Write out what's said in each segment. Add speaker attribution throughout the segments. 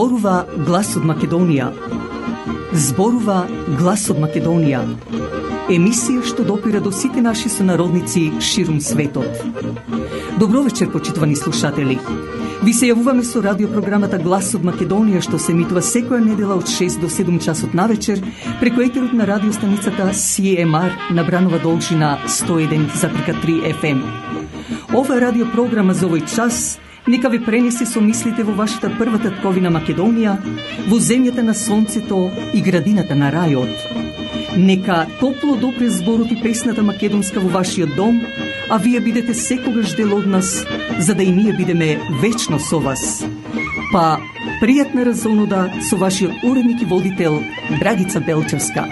Speaker 1: Зборува глас од Македонија. Зборува глас од Македонија. Емисија што допира до сите наши сонародници ширум светот. Добро вечер, почитувани слушатели. Ви се јавуваме со радиопрограмата Глас од Македонија, што се емитува секоја недела од 6 до 7 часот навечер преку етерот на радиостаницата CMR на Бранова должина 101,3 FM. Ова радиопрограма за овој час нека ви пренесе со мислите во вашата прва татковина Македонија, во земјата на сонцето и градината на рајот. Нека топло допре зборот и песната македонска во вашиот дом, а вие бидете секогаш дел од нас, за да и ние бидеме вечно со вас. Па, пријатна разонуда со вашиот уредник и водител Драгица Белчевска.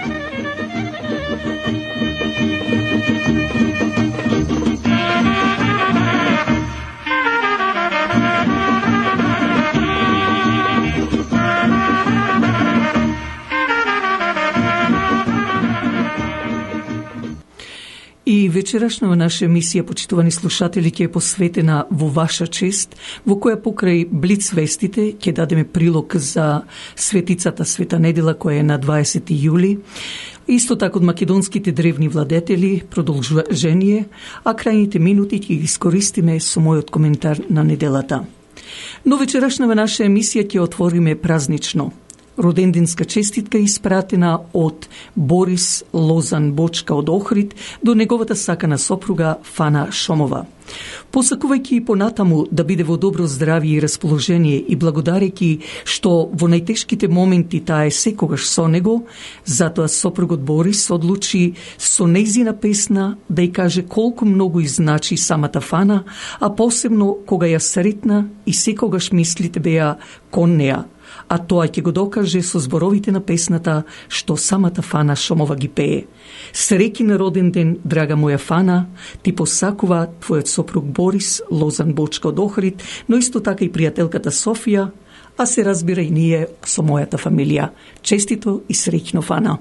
Speaker 1: И вечерашна наша емисија, почитувани слушатели, ќе е посветена во ваша чест, во која покрај Блиц вестите ќе дадеме прилог за светицата Света недела, која е на 20 јули. Исто така од македонските древни владетели, продолжение, а крајните минути ќе ги искористиме со мојот коментар на неделата. Но вечерашна наша емисија ќе отвориме празнично. Роденденска честитка испратена од Борис Лозан Бочка од Охрид до неговата сакана сопруга Фана Шомова. Посакувајќи и понатаму да биде во добро здравје и расположение и благодарејќи што во најтешките моменти таа е секогаш со него, затоа сопругот Борис одлучи со нејзина песна да ја каже колку многу и значи самата Фана, а посебно кога ја сретна и секогаш мислите беа кон неа. А тоа ќе го докаже со зборовите на песната што самата Фана Шомова ги пее. Среќи на роден ден, драга моја Фана, ти посакува твојот сопруг Борис Лозан Бочка од Охрид, но исто така и пријателката Софија, а се разбира и ние со мојата фамилија. Честито и среќно, Фана.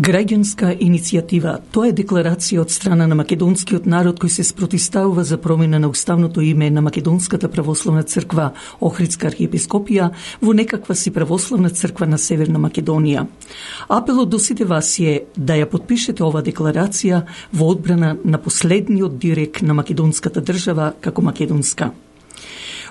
Speaker 1: Граѓанска иницијатива. Тоа е декларација од страна на македонскиот народ кој се спротивставува за промена на уставното име на Македонската православна црква Охридска архиепископија во некаква си православна црква на Северна Македонија. Апелот до сите вас е да ја подпишете ова декларација во одбрана на последниот дирек на македонската држава како македонска.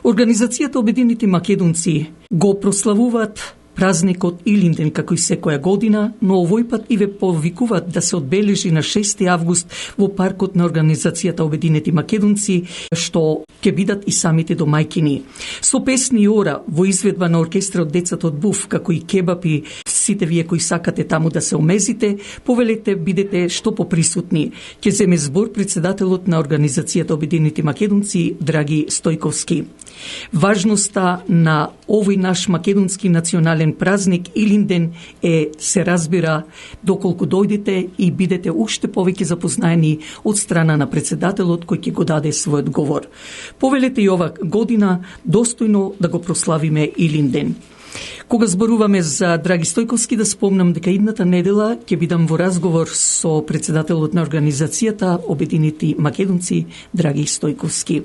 Speaker 1: Организацијата Обединети македонци го прославуваат празникот Илинден како и секоја година, но овој пат и ве повикуваат да се одбележи на 6 август во паркот на Организацијата Обединети македонци, што ќе бидат и самите домајкини. Со песни и ора во изведба на оркестрот Децата од Буф, како и кебапи, сите вие кои сакате таму да се омезите, повелете бидете што поприсутни. Ќе земе збор председателот на Организацијата Обединети македонци Драги Стојковски. Важноста на овој наш македонски национален празник Илинден се разбира доколку дојдете и бидете уште повеќе запознаени од страна на председателот кој ќе го даде својот говор. Повелете и ова година достојно да го прославиме Илинден. Кога зборуваме за Драги Стојковски, да спомнам дека идната недела ќе бидам во разговор со председателот на Организацијата Обединети македонци Драги Стојковски.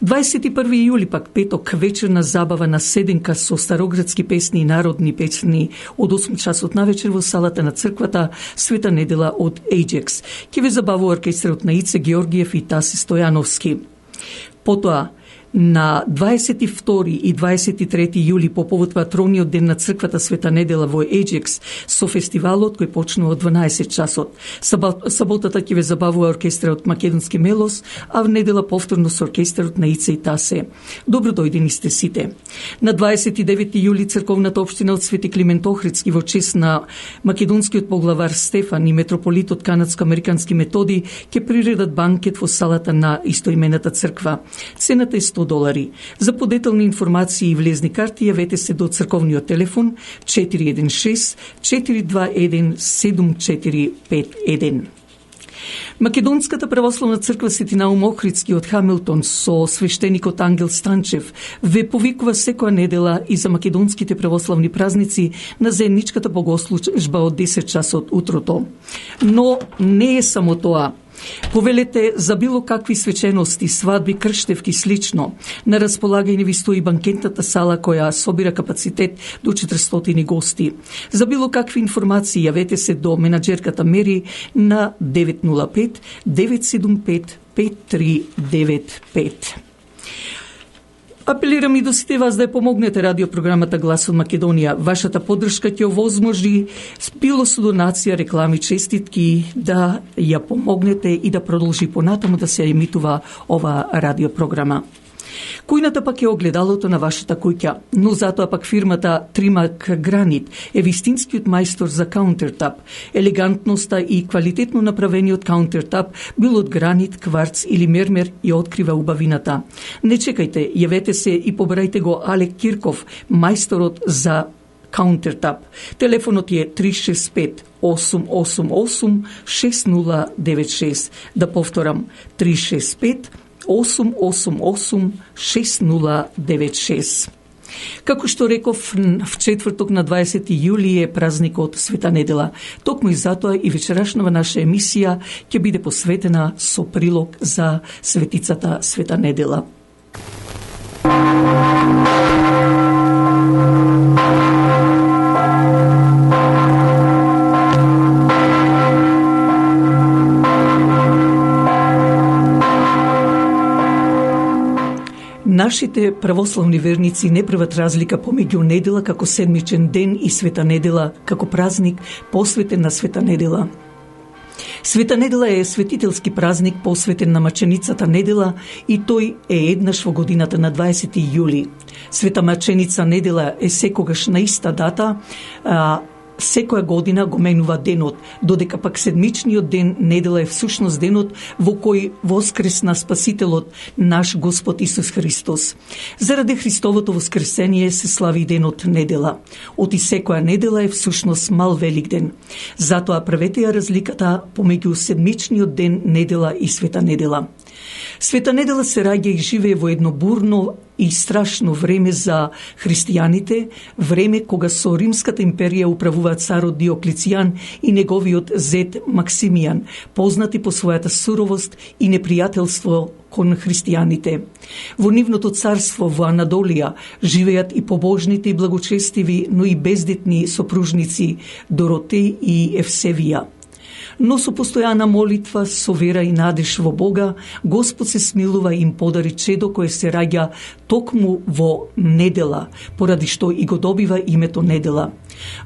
Speaker 1: 21. јули пак петок вечерна забава на седенка со староградски песни и народни песни од 8 часот навечер во салата на црквата Света недела од Ејџекс. Ќе ве забавува оркестрот на Ице Георгиев и Таси Стојановски. Потоа на 22 и 23 јули по повод патрониот ден на црквата Света недела во Ејџекс со фестивалот кој почнува од 12 часот. Саботата ќе ве забавува оркестрот Македонски Мелос, а в недела повторно со оркестрот на Ице и Тасе. Добро дојдени сте сите. На 29 јули црковната општина од Свети Климент Охридски во чест на македонскиот поглавар Стефан и митрополитот канадско-американски Методи ќе приредат банкет во салата на истоимената црква. Цената е $100. За подетелни информации и влезни карти јавете се до црковниот телефон 416 421 7451. Македонската православна црква Свети Наум Охридски од Хамилтон со свештеникот Ангел Станчев ве повикува секоја недела и за македонските православни празници на заедничката богослужба од 10 часот утрото. Но не е само тоа. Повелете за било какви свечености, свадби, крштевки слично. На располагање ви стои банкетната сала која собира капацитет до 400 гости. За било какви информации јавете се до менаџерката Мери на 905 975 5395. Апелирам и до сите вас да ја помогнете радиопрограмата Глас од Македонија. Вашата поддршка ќе овозможи било со донација, реклами, честитки да ја помогнете и да продолжи понатаму да се емитува ова радиопрограма. Кујната пак е огледалото на вашата куќа, но затоа пак фирмата Тримак Гранит е вистинскиот мајстор за каунтертап. Елегантноста и квалитетно направениот каунтертап, било од гранит, кварц или мермер, ја открива убавината. Не чекајте, јавете се и побрајте го Алек Кирков, мајсторот за каунтертап. Телефонот е 365 888 6096. Да повторам, 365 888 6096. Како што реков, в четврток на 20 јули е празникот Света недела. Токму и затоа и вечерашнава наша емисија ќе биде посветена со прилог за светицата Света недела. Нашите православни верници не прават разлика помеѓу недела како седмичен ден и Света недела како празник посветен на Света недела. Света недела е светителски празник посветен на маченицата недела и тој е еднаш во годината на 20 јули. Света маченица недела е секогаш на иста дата, секоја година го менува денот, додека пак седмичниот ден недела е всушност денот во кој воскресна Спасителот наш Господ Исус Христос. Заради Христовото воскресение се слави денот недела. Оти секоја недела е всушност мал Великден. Затоа правете ја разликата помеѓу седмичниот ден недела и Света недела. Света недела се раѓа и живее во едно бурно и страшно време за христијаните, време кога со Римската империја управуваат царот Диоклицијан и неговиот зет Максимијан, познати по својата суровост и непријателство кон христијаните. Во нивното царство во Анадолија живеат и побожните и благочестиви, но и бездетни сопружници Доротеј и Евсевија. Но со постојана молитва, со вера и надеж во Бога, Господ се смилува и им подари чедо кое се раѓа токму во недела, поради што и го добива името Недела.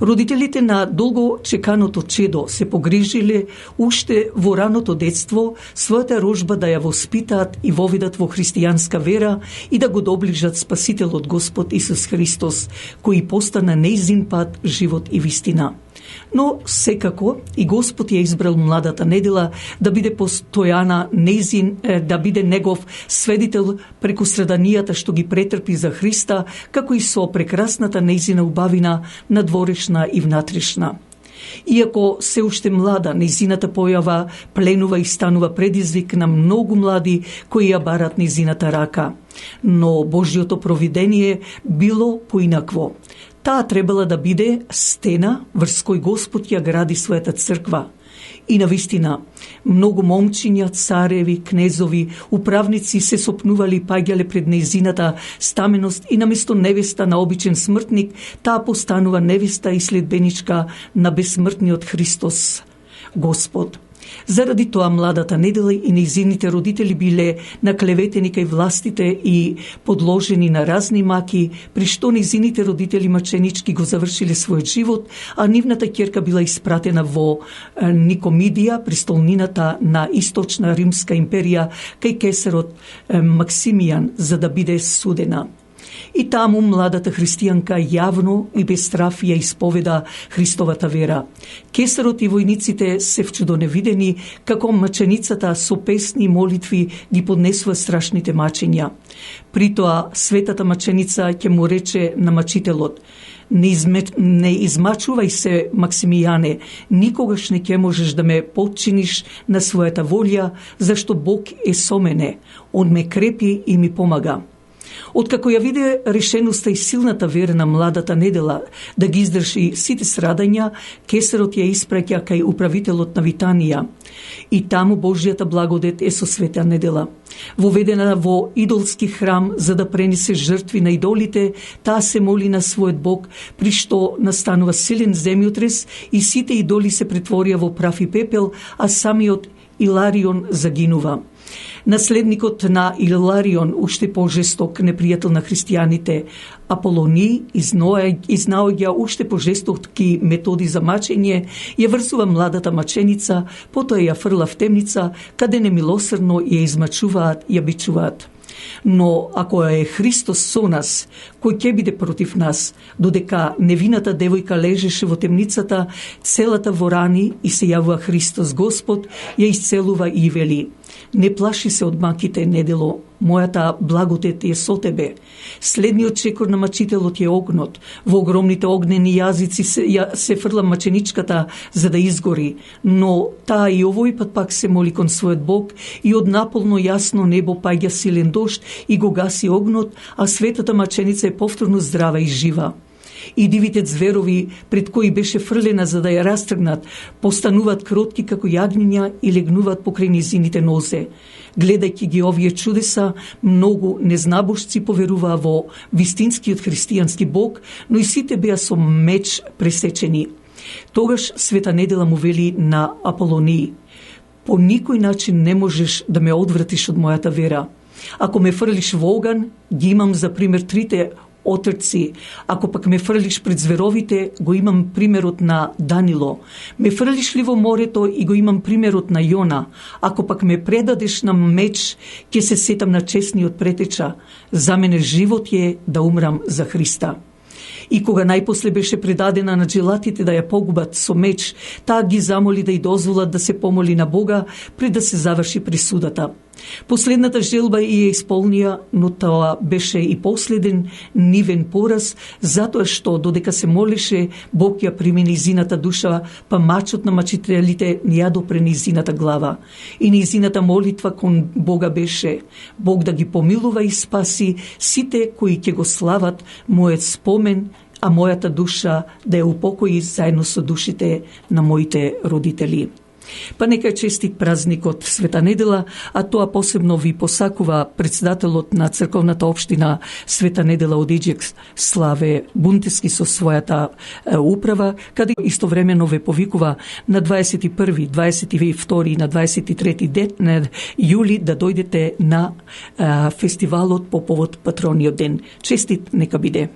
Speaker 1: Родителите на долго чеканото чедо се погрижиле уште во раното детство својата рожба да ја воспитаат и воведат во христијанска вера и да го доближат Спасителот Господ Исус Христос, кој постана нејзин пат, живот и вистина. Но секако и Господ ја избрал младата Недела да биде постојана нејзин, да биде негов сведител преку страданијата што ги претрпи за Христа, како и со прекрасната нејзина убавина надворешна и внатрешна. Иако се уште млада, нејзината појава пленува и станува предизвик на многу млади кои ја барат нејзината рака. Но Божјото провидение било поинакво. Таа требала да биде стена врз кој Господ ја гради својата црква. И навистина, многу момчиња, цареви, кнезови, управници се сопнували и паѓале пред нејзината стаменост и наместо невеста на обичен смртник, таа постанува невеста и следбеничка на безсмртниот Христос, Господ. Заради тоа младата Недела и нејзините родители биле наклеветени кај властите и подложени на разни маки, при што нејзините родители маченички го завршиле својот живот, а нивната ќерка била испратена во Никомидија, престолнината на Источна Римска империја, кај кесарот Максимијан, за да биде судена. И таму младата христијанка јавно и без страф ја исповеда Христовата вера. Кесарот и војниците се вчудоневидени како маченицата со песни и молитви ги поднесува страшните мачења. При тоа светата маченица ќе му рече на мачителот: не измачувај се, Максимијане, никогаш не ќе можеш да ме подчиниш на својата волја, зашто Бог е со мене, Он ме крепи и ми помага. Откако ја виде решеноста и силната вера на младата Недела да ги издржи сите страдања, кесарот ја испраќа кај управителот на Витанија. И таму Божјата благодет е со света Недела. Воведена во идолски храм за да пренесе жртви на идолите, таа се моли на својот Бог, при што настанува силен земјотрес и сите идоли се претворија во прав и пепел, а самиот Иларион загинува. Наследникот на Иларион, уште пожесток непријател на христијаните, Аполони, изнаоѓа уште пожестоки методи за мачење, ја врзува младата маченица, потоа ја фрла в темница, каде немилосрдно ја измачуваат и ја бичуваат. Но ако е Христос со нас, кој ќе биде против нас? Додека невината девојка лежеше во темницата, целата во рани, и се јавува Христос Господ, ја исцелува и вели: не плаши се од маките, Недело, мојата благодет е со тебе. Следниот чекор на мачителот е огнот. Во огромните огнени јазици се фрла маченичката за да изгори, но таа и овој пат пак се моли кон својот Бог и од наполно јасно небо паѓа силен дожд и го гаси огнот, а светата маченица е повторно здрава и жива. И дивите зверови, пред кои беше фрлена за да ја растргнат, постануваат кротки како јагниња и легнуваат покрај низините нозе. Гледајќи ги овие чудеса, многу незнабожци поверуваа во вистинскиот христијански Бог, но и сите беа со меч пресечени. Тогаш света Недела му вели на Аполонии: по никој начин не можеш да ме одвратиш од мојата вера. Ако ме фрлиш во оган, ги имам за пример трите отрци. Ако пак ме фрлиш пред зверовите, го имам примерот на Данило. Ме фрлиш ли во морето, и го имам примерот на Јона. Ако пак ме предадеш на меч, ќе се сетам на честниот претеча. За мене живот е да умрам за Христа. И кога најпосле беше предадена на джелатите да ја погубат со меч, таа ги замоли да ја дозволат да се помоли на Бога пред да се заврши присудата. Последната желба ја исполнија, но тоа беше и последен нивен пораз, затоа што додека се молеше, Бог ја прими низината душа, па мачот на мачителите ја допре низината глава. И низината молитва кон Бога беше Бог да ги помилува и спаси сите кои ќе го слават мојот спомен, а мојата душа да ја упокои заедно со душите на моите родители. Па нека е честит празникот Света недела, а тоа посебно ви посакува председателот на црковната општина Света недела од Иџек Славе Бунтески со својата управа, каде истовремено ве повикува на 21, 22 и на 23 ден јули да дојдете на фестивалот по повод Патрониот ден. Честит нека биде.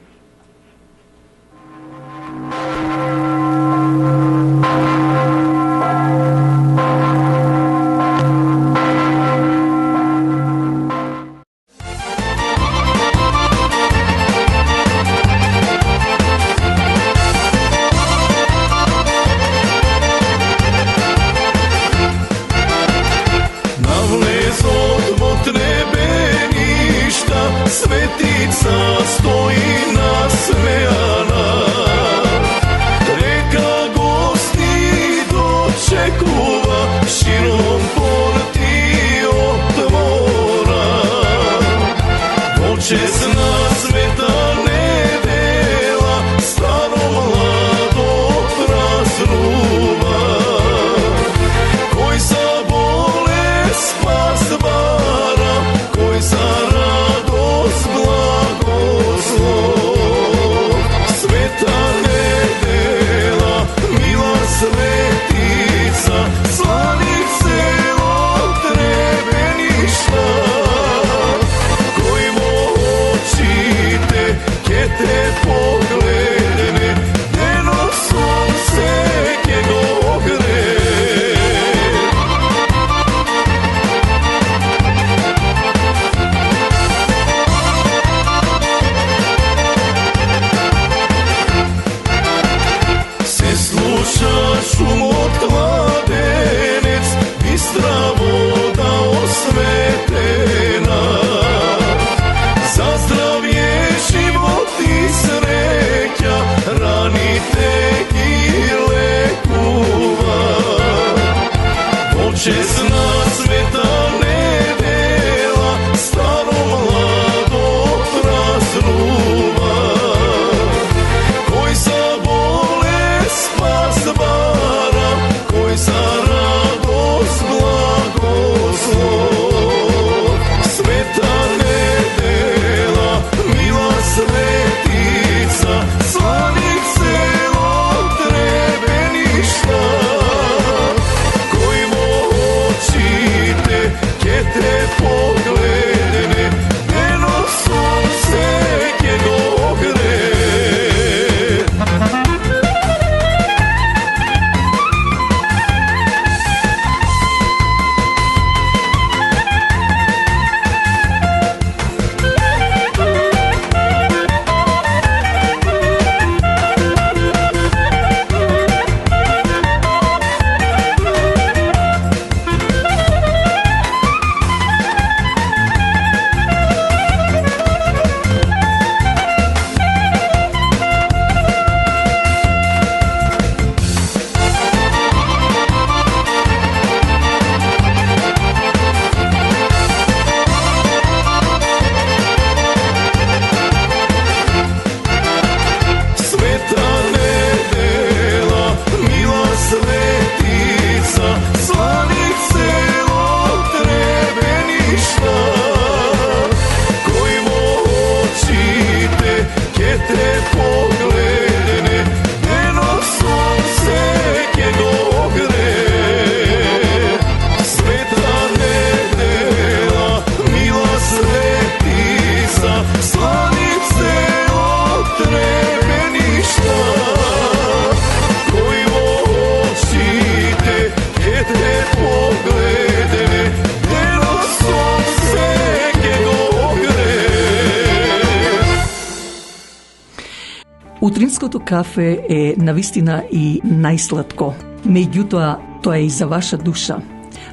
Speaker 1: Утринското кафе е навистина и најсладко. Меѓутоа, тоа е и за ваша душа.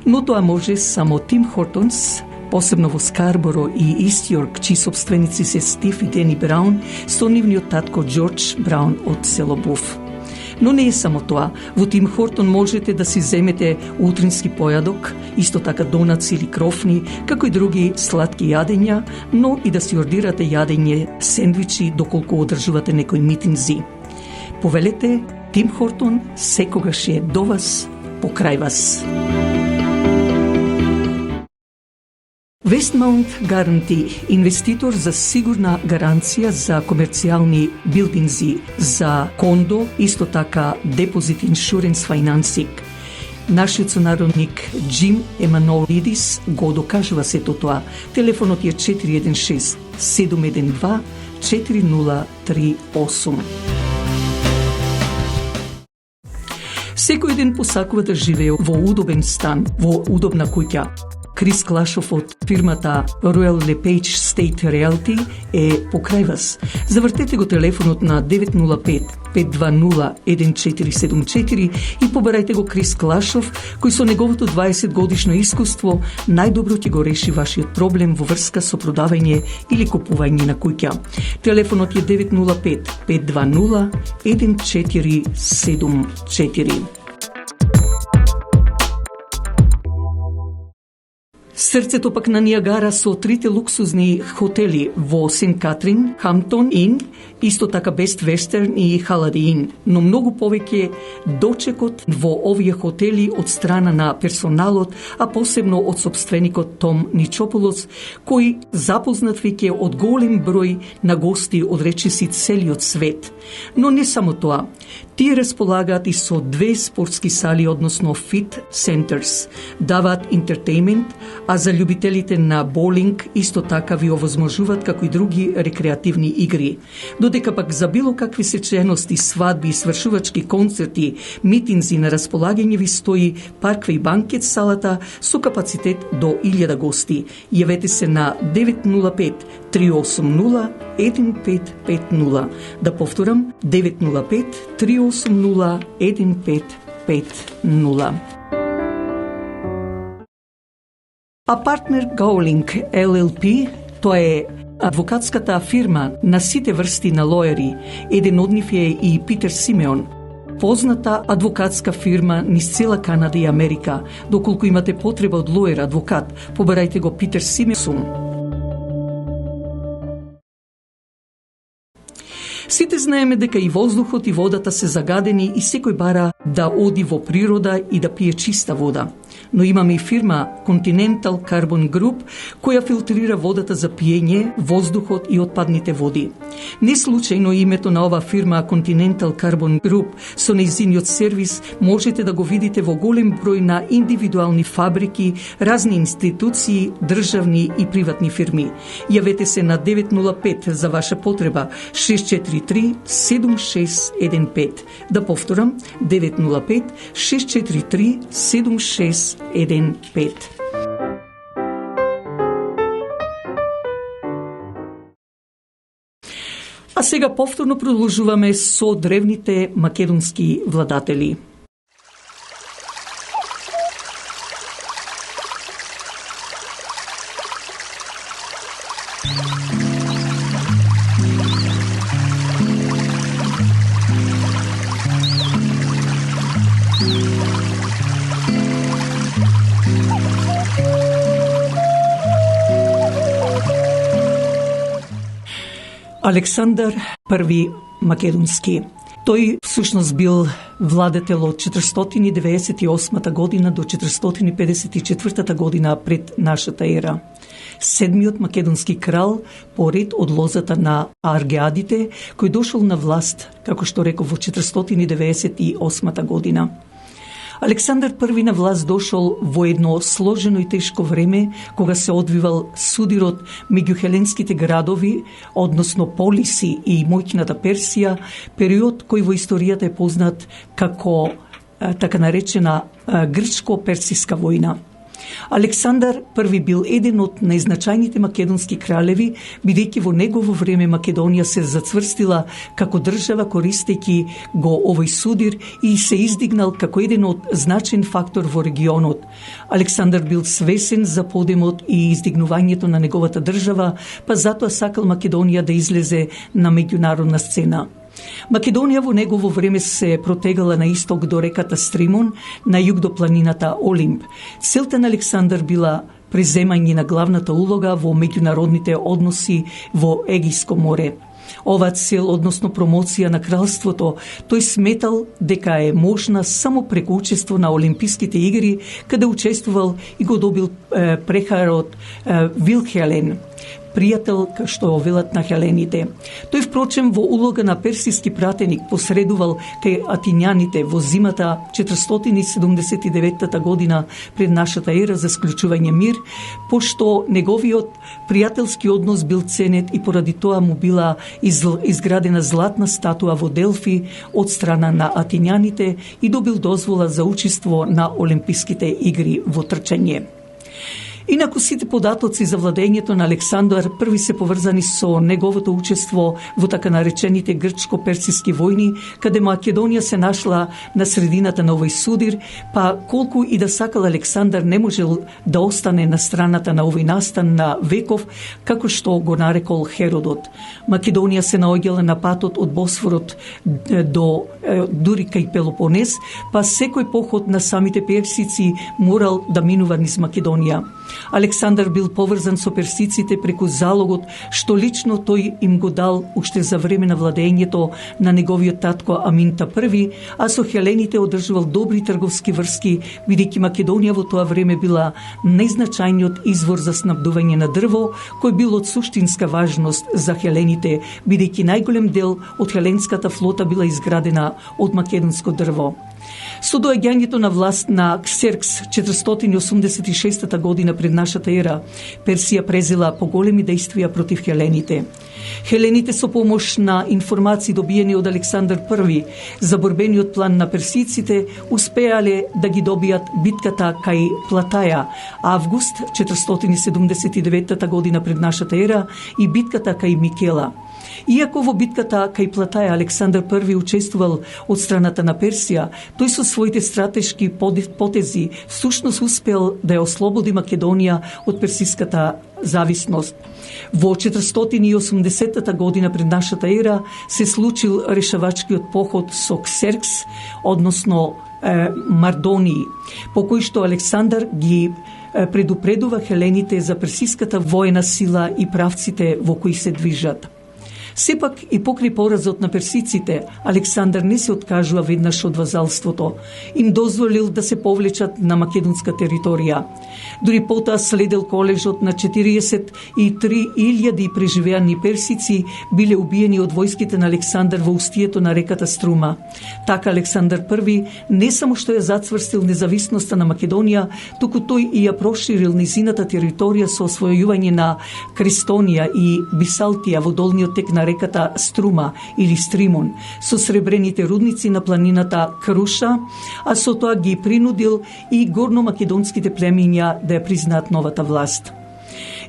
Speaker 1: Но тоа може само Тим Хортонс, посебно во Скарборо и Ист Јорк, чии собственици се Стив и Дени Браун, со нивниот татко Џорџ Браун од село Буф. Но не е само тоа. Во Тим Хортон можете да си земете утрински појадок, исто така донаци или крофни, како и други сладки јадења, но и да си ордирате јадење сендвичи доколку одржувате некои митинзи. Повелете, Тим Хортон секогаш е до вас, покрај вас. Westmount Guarantee, инвеститор за сигурна гаранција за комерцијални билдинзи, за кондо, исто така депозит иншуренс финансинг. Нашиот сонародник Джим Еманолидис го докажува сето тоа. Телефонот е 416-712-4038. Секој ден посакува да живее во удобен стан, во удобна куќа. Крис Клашов од фирмата Royal LePage State Realty е покрај вас. Завртете го телефонот на 905-520-1474 и побарајте го Крис Клашов, кој со неговото 20 годишно искуство најдобро ќе го реши вашиот проблем во врска со продавање или купување на куќа. Телефонот е 905-520-1474. Срцето пак на Ниагара со трите луксузни хотели во Сент Катрин, Хамптон Ин, исто така Бест Вестерн и Халади Ин, но многу повеќе дочекот во овие хотели од страна на персоналот, а посебно од собственикот Том Ничополос, кој запознат веќе од голем број на гости од речиси целиот свет. Но не само тоа. Тие располагаат и со 2 спортски сали, односно фит центерс. Даваат интертеймент, а за љубителите на боулинг исто така ви овозможуваат како и други рекреативни игри. Додека пак за било какви сечености, свадби, свршувачки концерти, митинзи на располагање ви стои парква и банкет салата со капацитет до 1000 гости. Јавете се на 905-380-1550. Да повторам, 905-380-1550. А партнер Гоулинг LLP, тоа е адвокатската фирма на сите врсти на лоери. Еден од нив е и Питер Симеон, позната адвокатска фирма низ цела Канада и Америка. Доколку имате потреба од лоер адвокат, побарајте го Питер Симеон. Сите знаеме дека и воздухот и водата се загадени и секој бара да оди во природа и да пие чиста вода. Но имаме и фирма Continental Carbon Group, која филтрира водата за пиење, воздухот и отпадните води. Не случајно името на ова фирма Continental Carbon Group со нејзиниот сервис можете да го видите во голем број на индивидуални фабрики, разни институции, државни и приватни фирми. Јавете се на 905 за ваша потреба 643-7615. Да повторам, 905-643-7615. А сега повторно продолжуваме со древните македонски владатели. Александар I Македонски. Тој всушност бил владетел од 498 година до 454 година пред нашата ера. Седмиот македонски крал поред од лозата на Аргеадите, кој дошол на власт, како што реков, во 498 година. Александар I на власт дошол во едно сложено и тешко време, кога се одвивал судирот меѓу хеленските градови, односно Полиси и моќната Персија, период кој во историјата е познат како така наречена грчко-персиска војна. Александар I бил еден од најзначајните македонски кралеви, бидејќи во негово време Македонија се зацврстила како држава користејќи го овој судир и се издигнал како еден од значајен фактор во регионот. Александар бил свесен за подемот и издигнувањето на неговата држава, па затоа сакал Македонија да излезе на меѓународна сцена. Македонија во негово време се протегала на исток до реката Стримон, на југ до планината Олимп. Целта на Александар била преземање на главната улога во меѓународните односи во Егејско море. Оваа цел, односно промоција на кралството, тој сметал дека е можна само преку учество на Олимписките игри, каде учествувал и го добил прехарот Вилхелен, пријател што велат на хелените. Тој впрочем во улога на персиски пратеник посредувал кај атињаните во зимата 479 година пред нашата ера за склучување мир, пошто неговиот пријателски однос бил ценет и поради тоа му била изградена златна статуа во Делфи од страна на атињаните и добил дозвола за учество на Олимписките игри во трчање. Инаку сите податоци за владењето на Александар I се поврзани со неговото учество во така наречените грчко-персиски војни, каде Македонија се нашла на средината на овој судир, па колку и да сакал Александар не можел да остане на страната на овој настан на веков, како што го нарекол Херодот. Македонија се наоѓала на патот од Босфорот до дури кај Пелопонес, па секој поход на самите персици морал да минува низ Македонија. Александар бил поврзан со персиците преку залогот што лично тој им го дал уште за време на владењето на неговиот татко Аминта I, а со хелените одржувал добри трговски врски, бидејќи Македонија во тоа време била најзначајниот извор за снабдување на дрво, кој бил од суштинска важност за хелените, бидејќи најголем дел од хеленската флота била изградена од македонско дрво. Со доаѓањето на власт на Ксеркс 486 година пред нашата ера, Персија презела поголеми дејствија против хелените. Хелените со помош на информации добиени од Александар I за борбениот план на персиците успеале да ги добијат битката кај Платаја, август 479 година пред нашата ера и битката кај Микела. Иако во битката кај Платаја Александар I учествувал од страната на Персија, тој со своите стратешки потези всушност успел да ја ослободи Македонија од персиската зависност. Во 480 година пред нашата ера се случил решавачкиот поход со Ксеркс, односно Мардонии, по кој што Александар ги предупредува хелените за персиската воена сила и правците во кои се движат. Сепак и покрај поразот на персиците, Александар не се откажува веднаш од вазалството. Им дозволил да се повлечат на македонска територија. Дури потоа следел колежот на 43.000 преживеани персици биле убиени од војските на Александар во устието на реката Струма. Така Александар I не само што ја зацврстил независноста на Македонија, туку тој и ја проширил низината територија со освојување на Крестонија и Бисалтија во долниот тек на реката Струма или Стримон, со сребрените рудници на планината Круша, а со тоа ги принудил и горномакедонските племиња да ја признаат новата власт.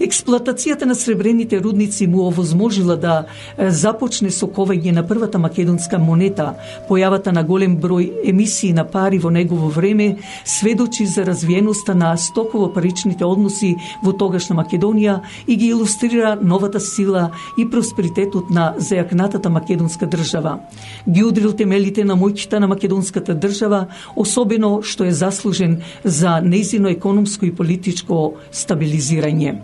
Speaker 1: Експлоатацијата на сребрените рудници му овозможила да започне со ковање на првата македонска монета. Појавата на голем број емисии на пари во негово време сведочи за развиеноста на стоково-паричните односи во тогашна Македонија и ги илустрира новата сила и просперитетот на зајакнатата македонска држава. Ги удрил темелите на моќта на македонската држава, особено што е заслужен за нејзино економско и политичко стабилизирање.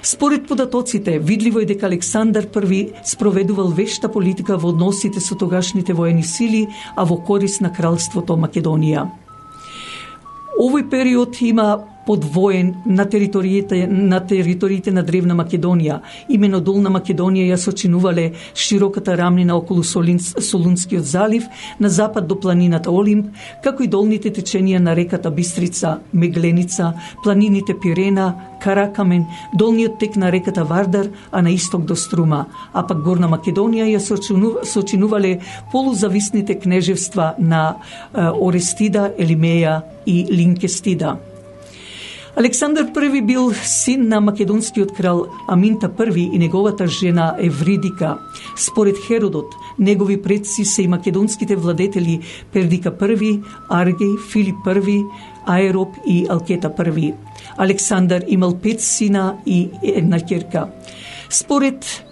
Speaker 1: Според податоците, видливо е дека Александар I спроведувал вешта политика во односите со тогашните воени сили, а во корист на кралството Македонија. Овој период има подвоен на териториите на древна Македонија. Имено Долна Македонија ја сочинувале широката рамнина околу Солунскиот залив, на запад до планината Олимп, како и долните теченија на реката Бистрица, Мегленица, планините Пирена, Каракамен, долниот тек на реката Вардар, а на исток до Струма. А пак Горна Македонија ја сочинувале полузависните кнежевства на Орестида, Елимеја и Линкестида. Александар I бил син на македонскиот крал Аминта I и неговата жена Евридика. Според Херодот, негови предци се и македонските владетели Пердика I, Аргей, Филип I, Аероб и Алкета I. Александар имал 5 сина и една ќерка. Според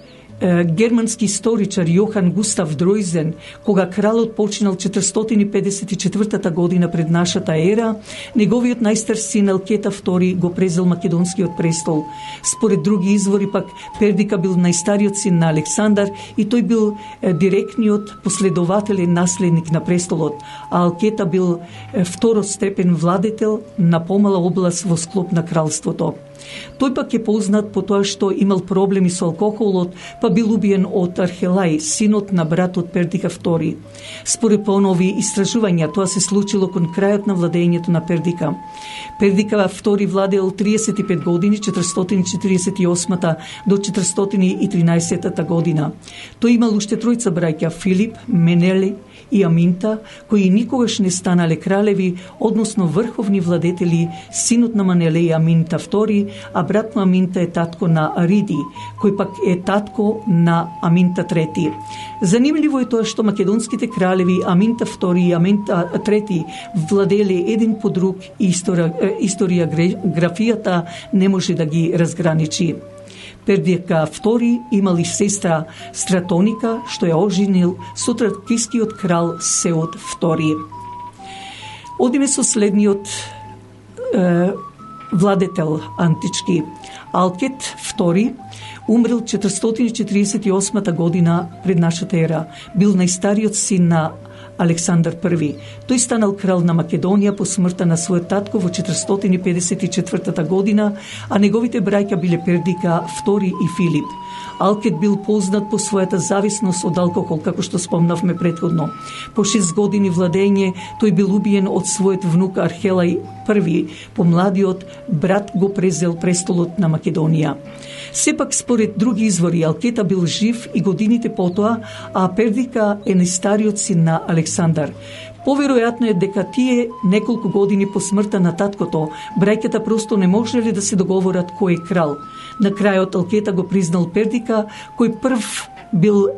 Speaker 1: германски историчар Јохан Густав Дройзен, кога кралот починал 454 година пред нашата ера, неговиот најстар син Алкета II го презел македонскиот престол. Според други извори пак Пердика бил најстариот син на Александар и тој бил директниот последователен наследник на престолот, а Алкета бил второстепен владетел на помала област во склоп на кралството. Тој пак е познат по тоа што имал проблеми со алкохолот, па бил убиен од Архелај, синот на братот Пердика II. Според понови истражувања, тоа се случило кон крајот на владењето на Пердика. Пердика II владеел 35 години, 448 до 413 година. Тој имал уште тројца браќа, Филип, Менели и Аминта, кои никогаш не станале кралеви, односно врховни владетели, синот на Менеле и Аминта II, а брат на Аминта е татко на Ариди, кој пак е татко на Аминта III. Занимливо е тоа што македонските кралеви Аминта II и Аминта III владеле еден по друг и историографијата не може да ги разграничи. Пердика II имал и сестра Стратоника, што ја оженил со тракискиот крал Сеот II. Одиме со следниот владетел антички. Алкет II умрел 448 година пред нашата ера. Бил најстариот син на Александар I. Тој станал крал на Македонија по смртта на својот татко во 454 година, а неговите браќа биле Пердика II и Филип. Алкет бил познат по својата зависност од алкохол, како што спомнавме претходно. По 6 години владење тој бил убиен од својот внук Архелај I. Помладиот брат го презел престолот на Македонија. Сепак според други извори Алкета бил жив и годините потоа, а Пердика е најстариот син на Александар. Поверојатно е дека тие неколку години по смртта на таткото, браќата просто не можеле да се договорат кој е крал. На крајот Алкета го признал Пердика, кој бил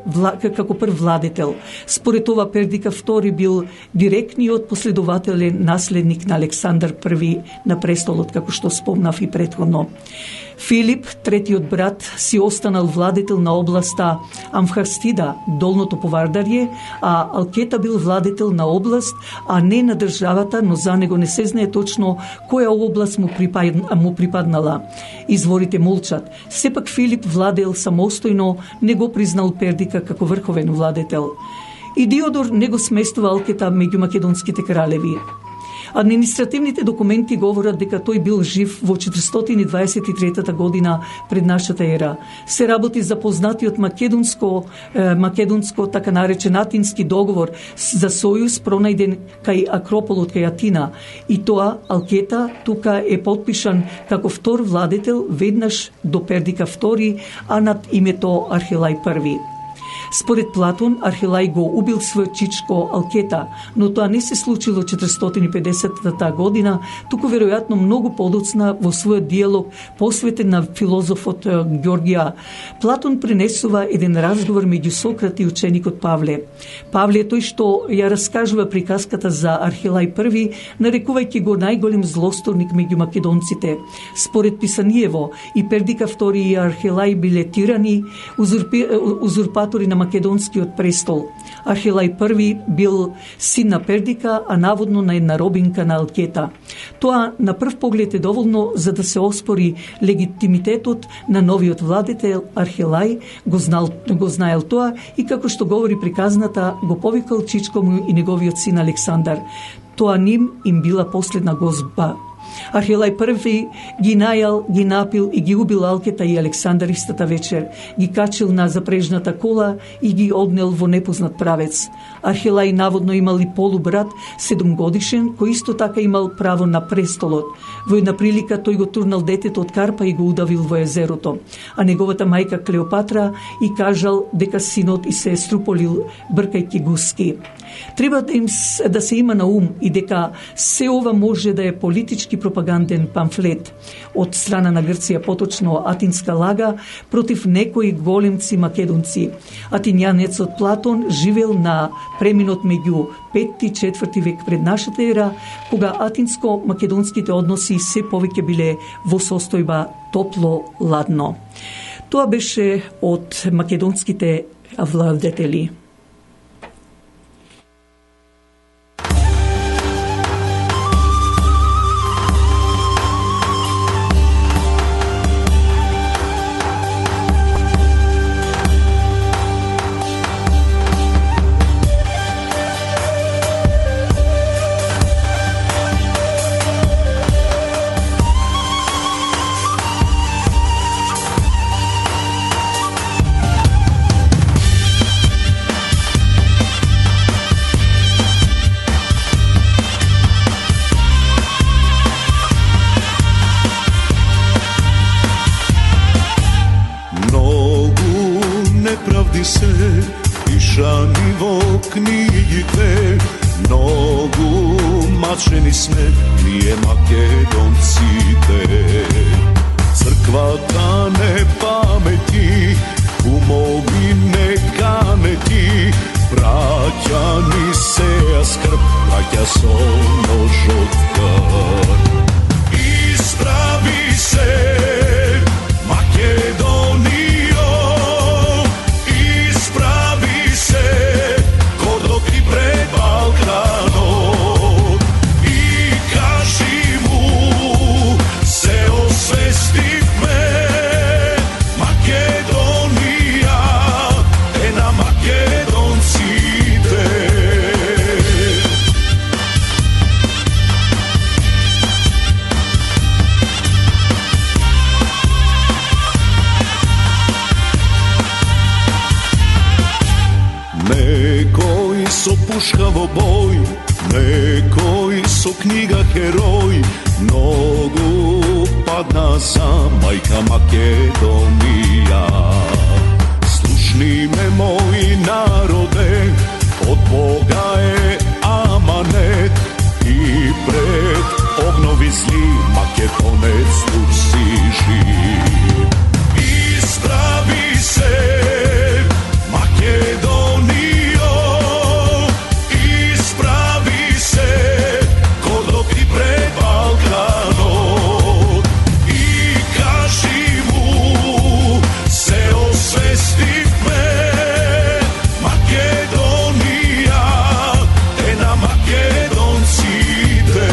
Speaker 1: како прв владетел. Според ова Пердика II бил директниот последователен наследник на Александар I на престолот, како што спомнав и претходно. Филип, третиот брат, си останал владетел на областа Амфхарстида, долното Повардарје, а Алкета бил владетел на област, а не на државата, но за него не се знае точно која област му припаднала. Изворите молчат. Сепак Филип владеел самостојно, не го признал Пердика како врховен владетел. И Диодор не го сместува Алкета меѓу македонските кралеви. Административните документи говорат дека тој бил жив во 423 година пред нашата ера. Се работи за познатиот македонско така наречен Атински договор за сојуз пронајден кај Акрополот кај Атина, и тоа Алкета тука е подпишан како втор владетел веднаш до Пердика II, а над името Архелај I. Според Платон, Архелај го убил својот чичко Алкета, но тоа не се случило 450 година, туку веројатно многу подоцна во својот диалог посветен на филозофот Ѓоргија. Платон пренесува еден разговор меѓу Сократ и ученикот Павле. Павле е тој што ја раскажува приказката за Архелај I, нарекувајќи го најголем злосторник меѓу македонците. Според Писаниево, и Пердика II и Архелај биле тирани, узурпатори на македонскиот престол. Архелај I бил син на Пердика, а наводно на една робинка на Алкета. Тоа на прв поглед е доволно за да се оспори легитимитетот на новиот владетел Архелај, го знаел тоа и како што говори приказната, го повикал чичко му и неговиот син Александар. Тоа им била последна гозба. Архелај I ги најал, ги напил и ги убил Алкета и Александар истата вечер, ги качил на запрежната кола и ги однел во непознат правец. Архелај наводно имал и полубрат, 7-годишен, кој исто така имал право на престолот. Во една прилика тој го турнал детето од карпа и го удавил во езерото, а неговата мајка Клеопатра и кажал дека синот и се струполил бркајќи гуски. Треба да се има на ум и дека се ова може да е политички политички пропаганден памфлет од страна на Грција, поточно Атинска лага, против некои големци македонци. Атинјанецот Платон живел на преминот меѓу 5-4 век пред нашата ера, кога атинско-македонските односи се повеќе биле во состојба топло-ладно. Тоа беше од македонските владетели.
Speaker 2: Пишани во книгите, многу мачени сме ние македонците. Црквата не памети, умови не канети, браќани сеја скрб, браќа со ножот крв. Исправи се, Македонијо, исправи се, кодокри пред Балканот, и кажи му, се освестивме, Македонија е на македонците. Некој со пушка во бој, некој со книга херој, многу падна за мајка Македонија. Слушни ме, мој народе, од Бога е аманет, и пред обнови зли македонец тук си жив. Исправи се, Македонијо, исправи се, кодокри пред Балканот, и кажи му, се освестивме, Македонија е на македонците.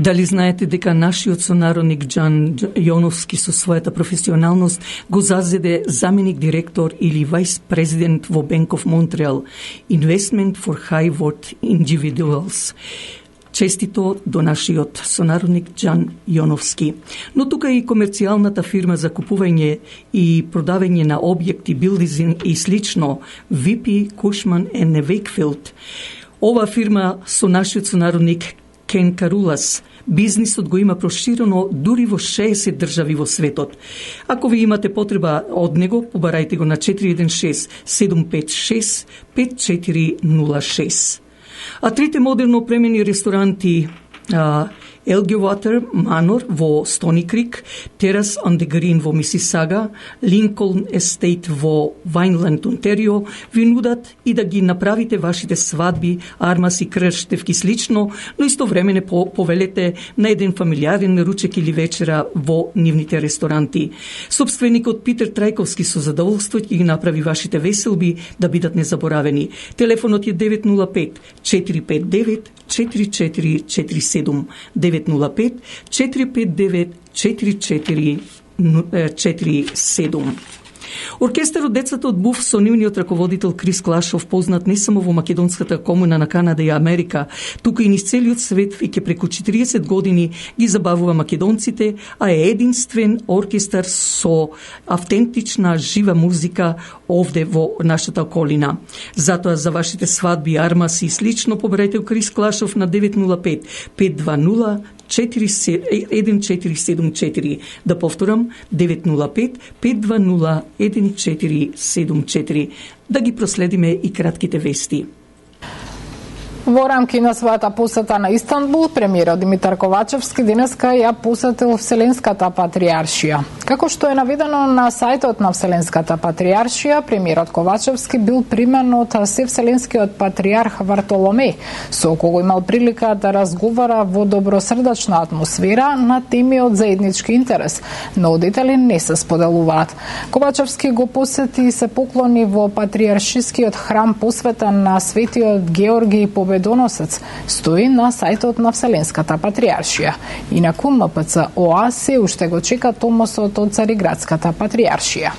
Speaker 1: Дали знаете дека нашиот сонародник Џан Јоновски со својата професионалност го зазеде заменик директор или вајс президент во Bank of Montreal, Investment for High Worth Individuals. Честито до нашиот сонародник Џан Јоновски. Но тука и комерцијалната фирма за купување и продавање на објекти, билдинг и слично, VP Cushman & Wakefield. Ова фирма со нашиот сонародник Кен Карулас, бизнисот го има проширено дури во 60 држави во светот. Ако ви имате потреба од него, побарајте го на 416-756-5406. А трите модерно опремени ресторанти Elgewater Manor во Stony Creek, Terrace on the Green во Мисисага, Lincoln Estate во Вајнланд, Онтерио, ви нудат и да ги направите вашите свадби, армаси, крштевки слично, но истовремене повелете на еден фамилиарен ручек или вечера во нивните ресторанти. Собственикот Питер Трајковски со задоволство ќе ги направи вашите веселби да бидат незаборавени. Телефонот е 905 459 4447 905 459 4447. Оркестарот Децата од Буф со нивниот раководител Крис Клашов, познат не само во македонската комуна на Канада и Америка, туку и низ целиот свет, веќе преку 40 години ги забавува македонците, а е единствен оркестар со автентична жива музика овде во нашата околина. Затоа за вашите свадби, армаси и слично побрајте Крис Клашов на 905 520 1474. Да повторам, 905 520 1474. Да ги проследиме и кратките вести.
Speaker 3: Во рамки на својата посета на Истанбул, премиерот Димитар Ковачевски денеска ја посетил Вселенската патријаршија. Како што е наведено на сајтот на Вселенската патријаршија, премиерот Ковачевски бил примен од Севселенскиот патријарх Вартоломеј, со кого имал прилика да разговара во добросрдечна атмосфера на теми од заеднички интерес, но детали не се споделуваат. Ковачевски го посети и се поклони во патријаршискиот храм посветен на светиот Георгиј Победоносец, стои на сајтот на Вселенската патријаршија. Инаку МПЦ ОА се уште го чека томосот од Цариградската патријаршија.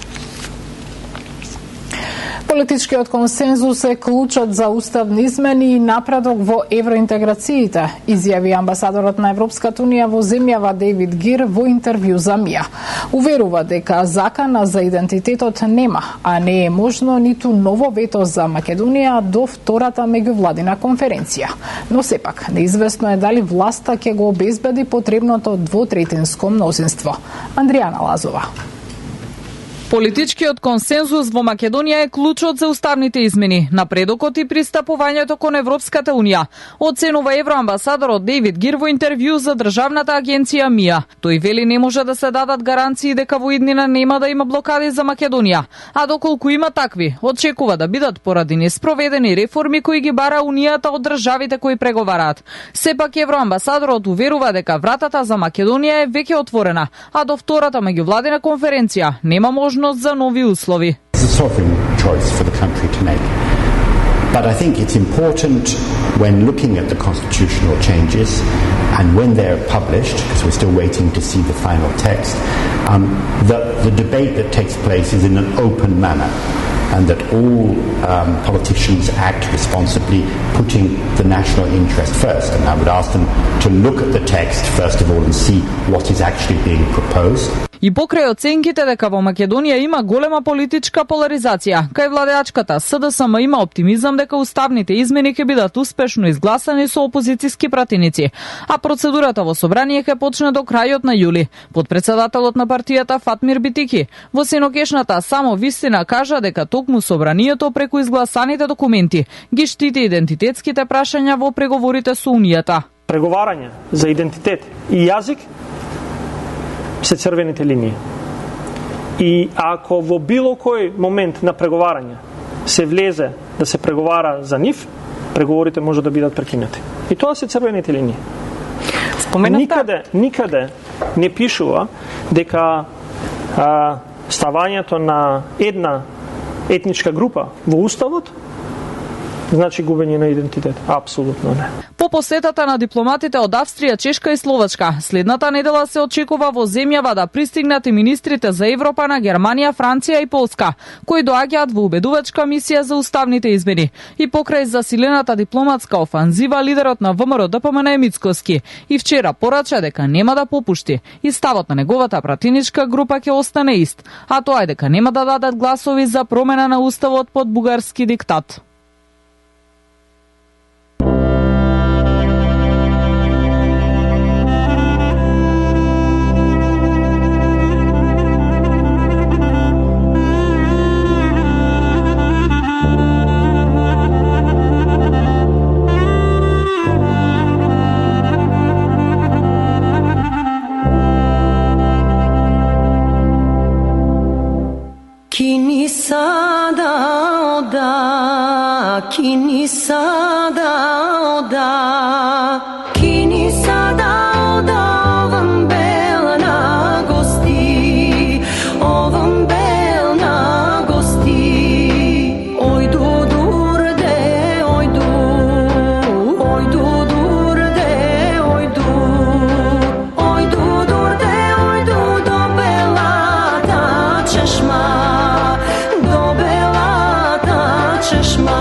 Speaker 3: Политичкиот консензус е клучот за уставни измени и напредок во евроинтеграциите, изјави амбасадорот на Европската унија во земјава Дейвид Гир во интервју за МИА. Уверува дека закана за идентитетот нема, а не е можно ниту ново вето за Македонија до втората меѓувладина конференција. Но сепак, неизвестно е дали власта ќе го обезбеди потребното двотретинско мнозинство. Андријана Лазова.
Speaker 4: Политичкиот консензус во Македонија е клучот за уставните измени, напредокот и пристапувањето кон Европската унија, оценува евроамбасадорот Дейвид Гир во интервју за државната агенција МИА. Тој вели не може да се дадат гаранции дека во иднина нема да има блокади за Македонија, а доколку има такви, очекува да бидат поради неспроведени реформи кои ги бара унијата од државите кои преговараат. Сепак евроамбасадорот уверува дека вратата за Македонија е веќе отворена, а до втората меѓувладина конференција нема можност за нови услови.
Speaker 5: It's a sovereign choice for the country to make. But I think it's important when looking at the constitutional changes and when they're published, because we're still waiting to see the final text, that the debate that takes place is in an open manner and that all politicians act responsibly, putting the national interest first. And I would ask them to look at the text first of all and see what is actually being proposed.
Speaker 4: И покрај оценките дека во Македонија има голема политичка поларизација, кај владеачката СДСМ има оптимизам дека уставните измени ќе бидат успешно изгласани со опозициски пратеници, а процедурата во собрание ќе почне до крајот на јули. Подпредседателот на партијата Фатмир Битики во синокешната само вистина кажа дека токму собранието преку изгласаните документи ги штити идентитетските прашања во преговорите со Унијата.
Speaker 6: Преговарање за идентитет и јазик се црвените линии. И ако во било кој момент на преговарање се влезе да се преговара за нив, преговорите може да бидат прекинати. И тоа се црвените линии. Никаде не пишува дека ставањето на една етничка група во уставот значи губење на идентитет. Апсолутно не.
Speaker 4: По посетата на дипломатите од Австрија, Чешка и Словачка, следната недела се очекува во земјава да пристигнат и министрите за Европа на Германија, Франција и Полска, кои доаѓаат во убедувачка мисија за уставните измени. И покрај засилената дипломатска офанзива, лидерот на ВМРО ДПМН Мицкоски и вчера порача дека нема да попушти и ставот на неговата пратеничка група ќе остане ист, а тоа е дека нема да дадат гласови за промена на уставот под бугарски диктат.
Speaker 7: kini sada oda, kini sada oda, ovom bel na gosti, ovom bel na gosti. Oj du durde, oj du durde, oj du durde, oj du do belata češma, do belata češma.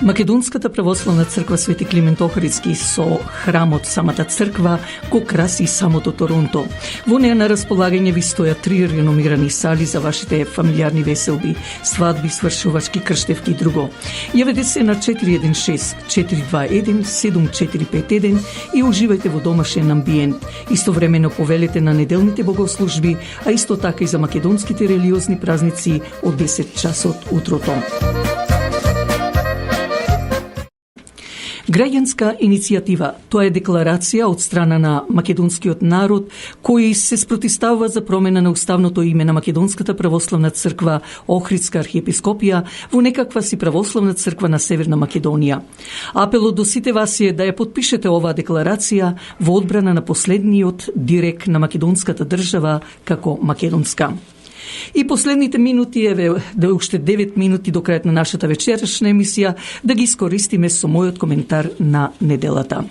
Speaker 1: Македонската православна црква Свети Климент Охридски со храмот самата црква го краси самото Торонто. Во неа на располагање ви стојат 3 реномирани сали за вашите фамилиарни веселби, свадби, свршувачки, крштевки и друго. Јавете се на 416-421-7451 и уживајте во домашен амбиент. Истовремено повелете на неделните богослужби, а исто така и за македонските религиозни празници од 10 часот утрото. Граѓанска иницијатива. Тоа е декларација од страна на македонскиот народ кој се спротивстава за промена на уставното име на Македонската православна црква Охридска архиепископија во некаква си православна црква на Северна Македонија. Апелот до сите вас е да ја подпишете оваа декларација во одбрана на последниот дирек на македонската држава како македонска. И последните минути, да уште 9 минути до крајот на нашата вечерашна емисија, да ги искористиме со мојот коментар на неделата.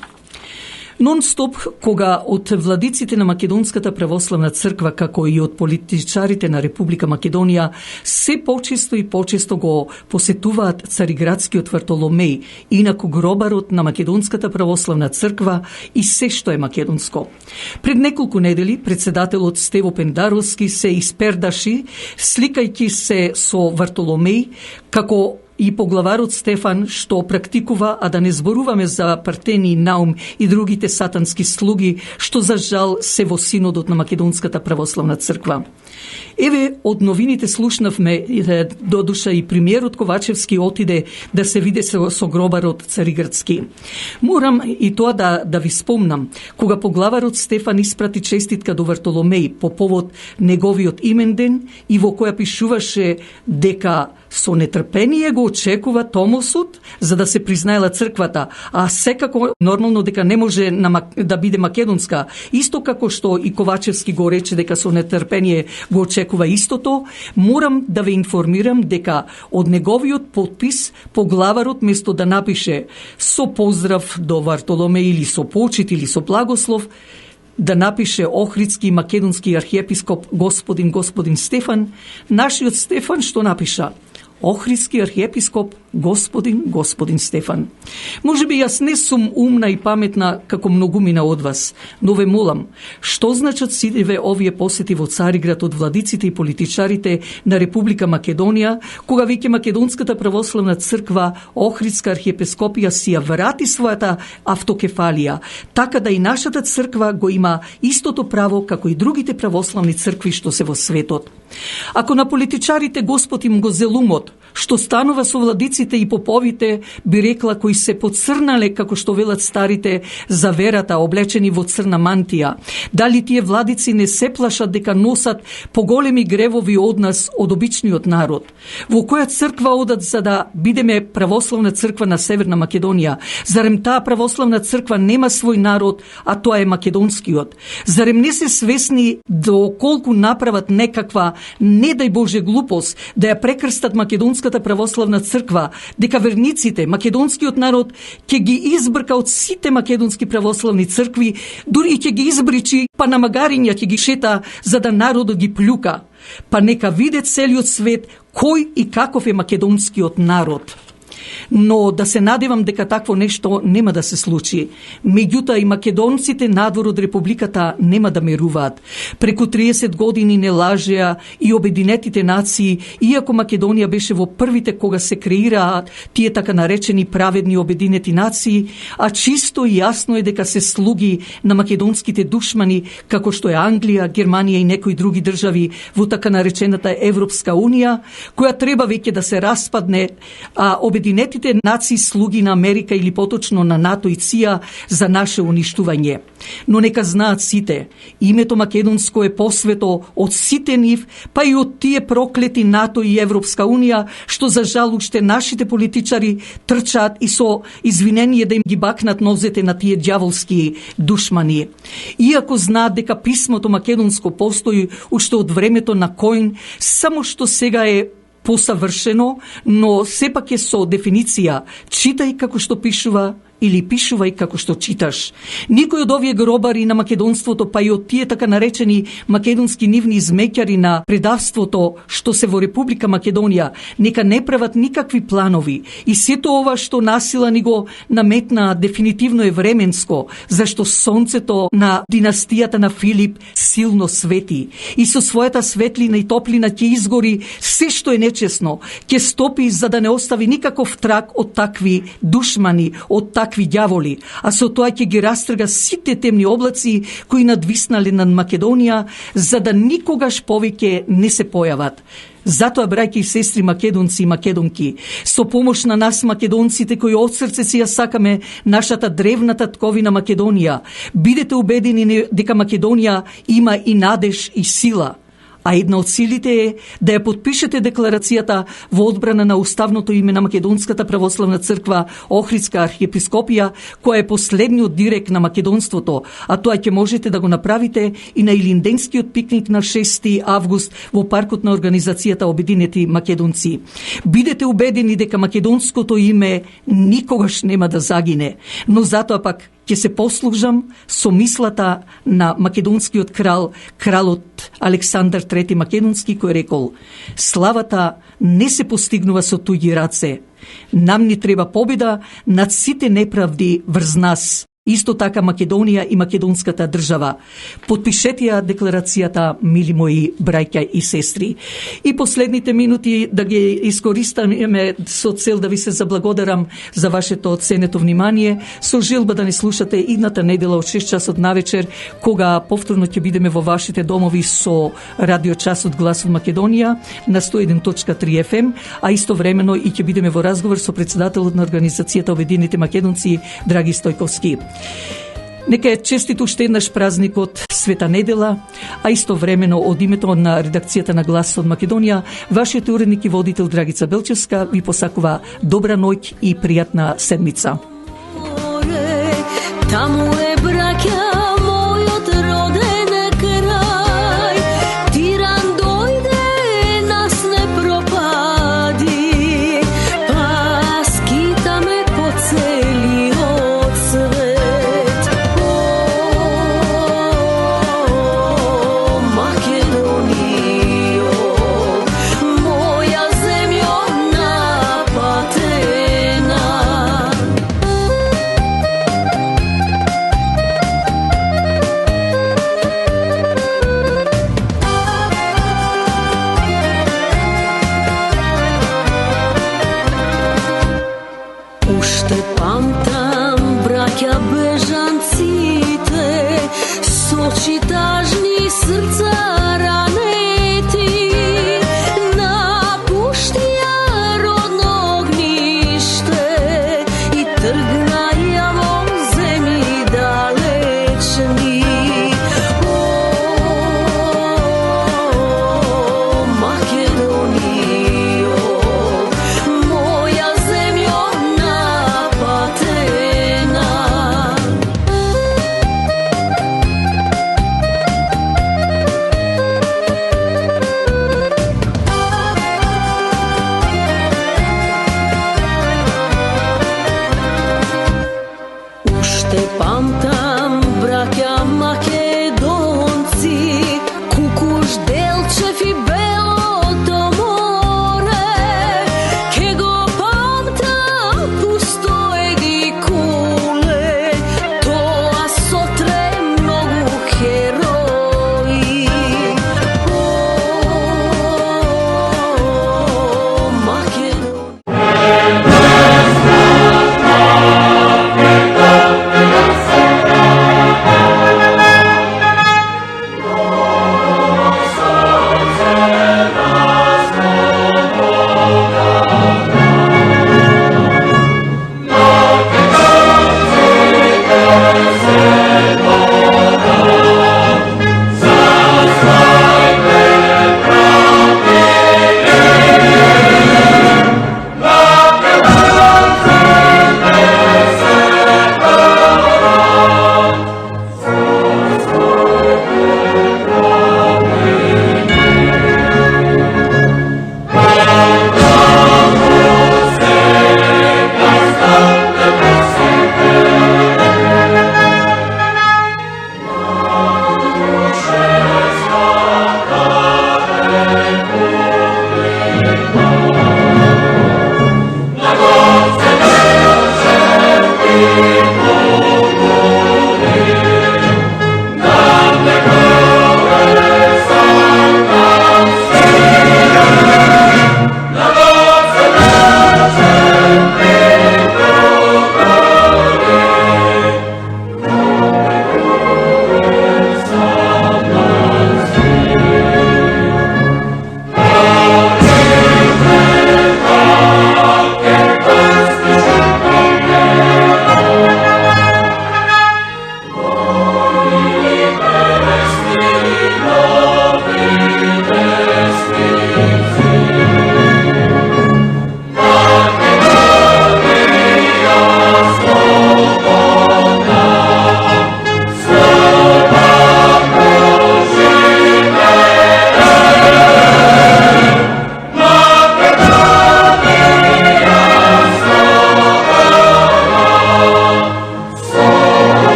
Speaker 1: Нон-стоп, кога од владиците на Македонската православна црква, како и од политичарите на Република Македонија, се почесто и почесто го посетуваат Цариградскиот Вартоломеј, инаку гробарот на Македонската православна црква и се што е македонско. Пред неколку недели председателот Стево Пендаровски се испердаши, сликајќи се со Вартоломеј, како и поглаварот Стефан, што практикува, а да не зборуваме за Партени, Наум и другите сатански слуги, што за жал се во синодот на Македонската православна црква. Еве, од новините слушнавме, додуша и премиерот Ковачевски отиде да се виде со гробарот Цариградски. Морам и тоа да ви спомнам, кога поглаварот Стефан испрати честитка до Вартоломеј по повод неговиот именден и во која пишуваше дека со нетрпение го очекува томосот за да се признаела црквата, а секако нормално дека не може да биде македонска, исто како што и Ковачевски го рече дека со нетрпение го очекува истото, морам да ве информирам дека од неговиот подпис поглаварот место да напише со поздрав до Вартоломеј или со почит или со благослов, да напише Охридски и македонски архиепископ господин Стефан, нашиот Стефан што напиша Охридски архиепископ господин Стефан. Може би јас не сум умна и паметна како многумина од вас, но ве молам, што значат сите овие посети во Цариград од владиците и политичарите на Република Македонија, кога веќе Македонската православна црква Охридска архиепископија си ја врати својата автокефалија, така да и нашата црква го има истото право како и другите православни цркви што се во светот. Ако на политичарите Господ им го зел умот, што станува со владиците и поповите, би рекла кои се поцрнале, како што велат старите, за верата, облечени во црна мантија. Дали тие владици не се плашат дека носат поголеми гревови од нас, од обичниот народ? Во која црква одат за да бидеме православна црква на Северна Македонија? Зарем таа православна црква нема свој народ, а тоа е македонскиот? Зарем не се свесни доколку направат некаква, не дај Боже, глупост, да ја прекрстат Македонската православна црква, дека верниците, македонскиот народ, ќе ги избрка од сите македонски православни цркви, дури ќе ги избричи, па на магариња ќе ги шета, за да народот ги плюка. Па нека виде целиот свет кој и каков е македонскиот народ. Но да се надевам дека такво нешто нема да се случи. Меѓутоа и македонците надвор од републиката нема да меруваат. Преку 30 години не лажеа и обединетите нации, иако Македонија беше во првите кога се креираат тие така наречени праведни обединети нации, а чисто и јасно е дека се слуги на македонските душмани, како што е Англија, Германија и некои други држави во така наречената Европска унија, која треба веќе да се распадне, а обединетите нации слуги на Америка или поточно на НАТО и ЦИА за наше уништување. Но нека знаат сите, името македонско е посвето од сите нив, па и од тие проклети НАТО и Европска унија, што за жал уште нашите политичари трчаат и со извинение да им ги бакнат нозете на тие ѓаволски душмани. Иако знаат дека писмото македонско постои уште од времето на Коин, само што сега е посавршено, но сепак е со дефиниција читај како што пишува или пишувај како што читаш. Никој од овие гробари на македонството, па и од тие така наречени македонски нивни измеќари на предавството што се во Република Македонија, нека не прават никакви планови. И сето ова што насила ни го наметна дефинитивно е временско, зашто сонцето на династијата на Филип силно свети. И со својата светлина и топлина ќе изгори се што е нечесно, ќе стопи за да не остави никаков траг од такви душмани, од такви ѓаволи, а со тоа ќе ги растрга сите темни облаци кои надвиснале над Македонија, за да никогаш повеќе не се појават. Затоа, браќи и сестри македонци и македонки, со помош на нас македонците кои од срце си ја сакаме нашата древната тковина Македонија, бидете убедени дека Македонија има и надеж и сила. А една од силите е да ја подпишете декларацијата во одбрана на уставното име на Македонската православна црква Охридска архиепископија, која е последниот дирек на македонството, а тоа ќе можете да го направите и на Илинденскиот пикник на 6 август во паркот на организацијата Обединети македонци. Бидете убедени дека македонското име никогаш нема да загине, но затоа пак ќе се послужам со мислата на македонскиот кралот Александар III Македонски, кој рекол: славата не се постигнува со туѓи раце. Нам ни треба победа над сите неправди врз нас. Исто така Македонија и македонската држава. Потпишете ја декларацијата, мили мои браќа и сестри. И последните минути да ги искористаме со цел да ви се заблагодарам за вашето оценето внимание, со желба да не слушате идната недела од 6 часот навечер, кога повторно ќе бидеме во вашите домови со радиочасот Глас од Македонија на 101.3 FM, а истовремено и ќе бидеме во разговор со председателот на Организацијата Обединените македонци Драги Стојковски. Нека е честит уште еднаш празникот Света недела, а истовремено од името на редакцијата на Глас од Македонија, вашиот уредник и водител Драгица Белчевска ви посакува добра ноќ и пријатна седмица.
Speaker 7: Таму е